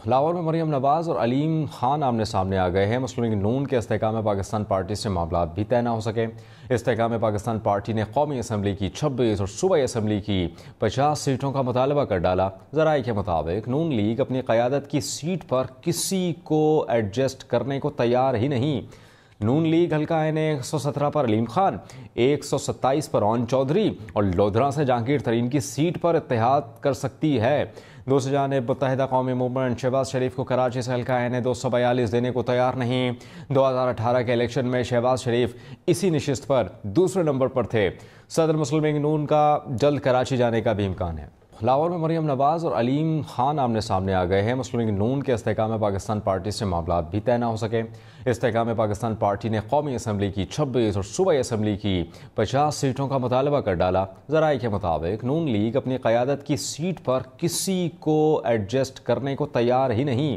لاہور میں مریم نواز اور علیم خان آمنے سامنے آ گئے ہیں۔ مسلم لیگ نون کے استحکام پاکستان پارٹی سے معاملات بھی طے نہ ہو سکے۔ استحکام پاکستان پارٹی نے قومی اسمبلی کی 26 اور صوبائی اسمبلی کی 50 سیٹوں کا مطالبہ کر ڈالا۔ ذرائع کے مطابق نون لیگ اپنی قیادت کی سیٹ پر کسی کو ایڈجسٹ کرنے کو تیار ہی نہیں۔ نون لیگ حلقہ این 117 پر علیم خان، 127 پر اون چودھری اور لودھراں سے جہانگیر ترین کی سیٹ پر اتحاد کر سکتی ہے۔ دوسری جانب متحدہ قومی موومنٹ شہباز شریف کو کراچی سے حلقہ این 242 دینے کو تیار نہیں۔ 2018 کے الیکشن میں شہباز شریف اسی نشست پر دوسرے نمبر پر تھے۔ صدر مسلم لیگ نون کا جلد کراچی جانے کا بھی امکان ہے۔ لاہور میں مریم نواز اور علیم خان آمنے سامنے آ گئے ہیں۔ مسلم لیگ نون کے استحکام پاکستان پارٹی سے معاملات بھی طے نہ ہو سکے۔ استحکام پاکستان پارٹی نے قومی اسمبلی کی 26 اور صوبائی اسمبلی کی 50 سیٹوں کا مطالبہ کر ڈالا۔ ذرائع کے مطابق نون لیگ اپنی قیادت کی سیٹ پر کسی کو ایڈجسٹ کرنے کو تیار ہی نہیں۔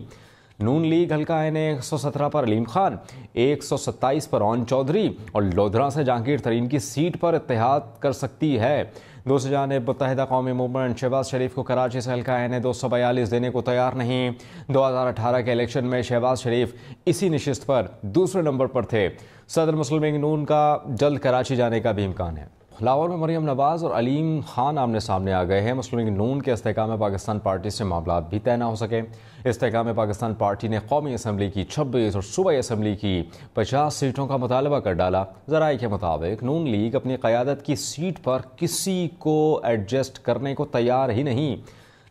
نون لیگ حلقہ این 117 پر علیم خان، 127 پر اون چودھری اور لودھراں سے جہانگیر ترین کی سیٹ پر اتحاد کر سکتی ہے۔ دوسری جانب متحدہ قومی موومنٹ شہباز شریف کو کراچی سے حلقہ این 242 دینے کو تیار نہیں۔ 2018 کے الیکشن میں شہباز شریف اسی نشست پر دوسرے نمبر پر تھے۔ صدر مسلم لیگ نون کا جلد کراچی جانے کا بھی امکان ہے۔ لاہور میں مریم نواز اور علیم خان آمنے سامنے آ گئے ہیں۔ مسلم لیگ نون کے استحکام پاکستان پارٹی سے معاملات بھی طے نہ ہو سکے۔ استحکام پاکستان پارٹی نے قومی اسمبلی کی 26 اور صوبائی اسمبلی کی 50 سیٹوں کا مطالبہ کر ڈالا۔ ذرائع کے مطابق نون لیگ اپنی قیادت کی سیٹ پر کسی کو ایڈجسٹ کرنے کو تیار ہی نہیں۔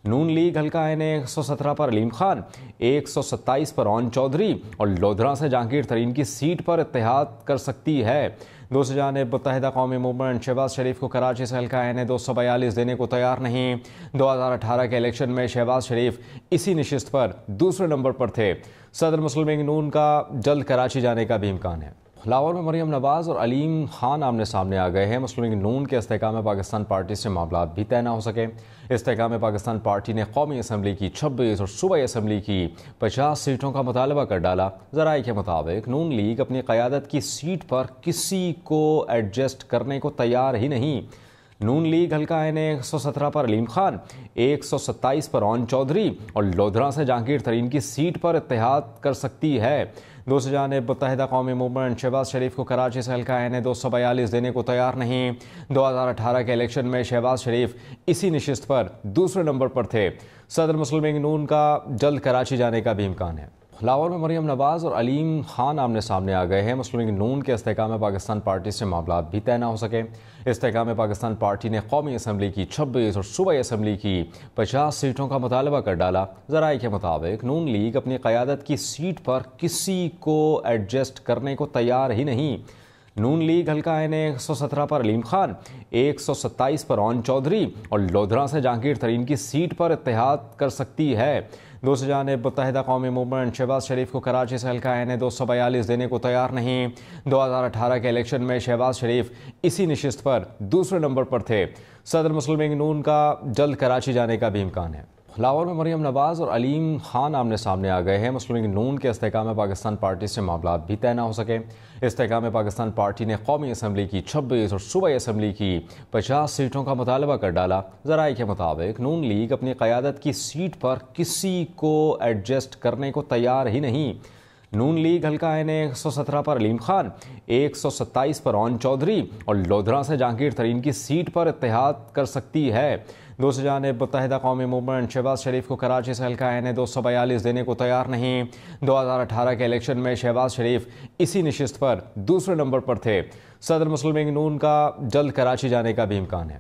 نون لیگ حلقہ این 117 پر علیم خان، 127 پر اون چودھری اور لودھراں سے جہانگیر ترین کی سیٹ پر اتحاد کر سکتی ہے۔ دوسری جانب متحدہ قومی موومنٹ شہباز شریف کو کراچی سے حلقہ این 242 دینے کو تیار نہیں۔ 2018 کے الیکشن میں شہباز شریف اسی نشست پر دوسرے نمبر پر تھے۔ صدر مسلم لیگ نون کا جلد کراچی جانے کا بھی امکان ہے۔ لاہور میں مریم نواز اور علیم خان آمنے سامنے آ گئے ہیں۔ مسلم لیگ نون کے استحکام پاکستان پارٹی سے معاملات بھی طے نہ ہو سکے۔ استحکام پاکستان پارٹی نے قومی اسمبلی کی 26 اور صوبائی اسمبلی کی 50 سیٹوں کا مطالبہ کر ڈالا۔ ذرائع کے مطابق نون لیگ اپنی قیادت کی سیٹ پر کسی کو ایڈجسٹ کرنے کو تیار ہی نہیں۔ نون لیگ حلقہ این 117 پر علیم خان، 127 پر اون چودھری اور لودھراں سے جہانگیر ترین کی سیٹ پر اتحاد کر سکتی ہے۔ دوسری جانب متحدہ قومی موومنٹ شہباز شریف کو کراچی سے حلقہ این 242 دینے کو تیار نہیں۔ 2018 کے الیکشن میں شہباز شریف اسی نشست پر دوسرے نمبر پر تھے۔ صدر مسلم لیگ نون کا جلد کراچی جانے کا بھی امکان ہے۔ لاہور میں مریم نواز اور علیم خان آمنے سامنے آ گئے ہیں۔ مسلم لیگ نون کے استحکام پاکستان پارٹی سے معاملات بھی طے نہ ہو سکے۔ استحکام پاکستان پارٹی نے قومی اسمبلی کی 26 اور صوبائی اسمبلی کی 50 سیٹوں کا مطالبہ کر ڈالا۔ ذرائع کے مطابق نون لیگ اپنی قیادت کی سیٹ پر کسی کو ایڈجسٹ کرنے کو تیار ہی نہیں۔ نون لیگ حلقہ این 117 پر علیم خان، 127 پر اون چودھری اور لودھراں سے جہانگیر ترین کی سیٹ پر اتحاد کر سکتی ہے۔ دوسری جانب متحدہ قومی موومنٹ شہباز شریف کو کراچی سے حلقہ این 242 دینے کو تیار نہیں۔ 2018 کے الیکشن میں شہباز شریف اسی نشست پر دوسرے نمبر پر تھے۔ صدر مسلم لیگ نون کا جلد کراچی جانے کا بھی امکان ہے۔ لاہور میں مریم نواز اور علیم خان آمنے سامنے آ گئے ہیں۔ مسلم لیگ نون کے استحکام پاکستان پارٹی سے معاملات بھی طے نہ ہو سکے۔ استحکام پاکستان پارٹی نے قومی اسمبلی کی 26 اور صوبائی اسمبلی کی 50 سیٹوں کا مطالبہ کر ڈالا۔ ذرائع کے مطابق نون لیگ اپنی قیادت کی سیٹ پر کسی کو ایڈجسٹ کرنے کو تیار ہی نہیں۔ نون لیگ حلقہ این 117 پر علیم خان، 127 پر اون چودھری اور لودھراں سے جہانگیر ترین کی سیٹ پر اتحاد کر سکتی ہے۔ دوسری جانب متحدہ قومی موومنٹ شہباز شریف کو کراچی سے حلقہ این 242 دینے کو تیار نہیں۔ 2018 کے الیکشن میں شہباز شریف اسی نشست پر دوسرے نمبر پر تھے۔ صدر مسلم لیگ نون کا جلد کراچی جانے کا بھی امکان ہے۔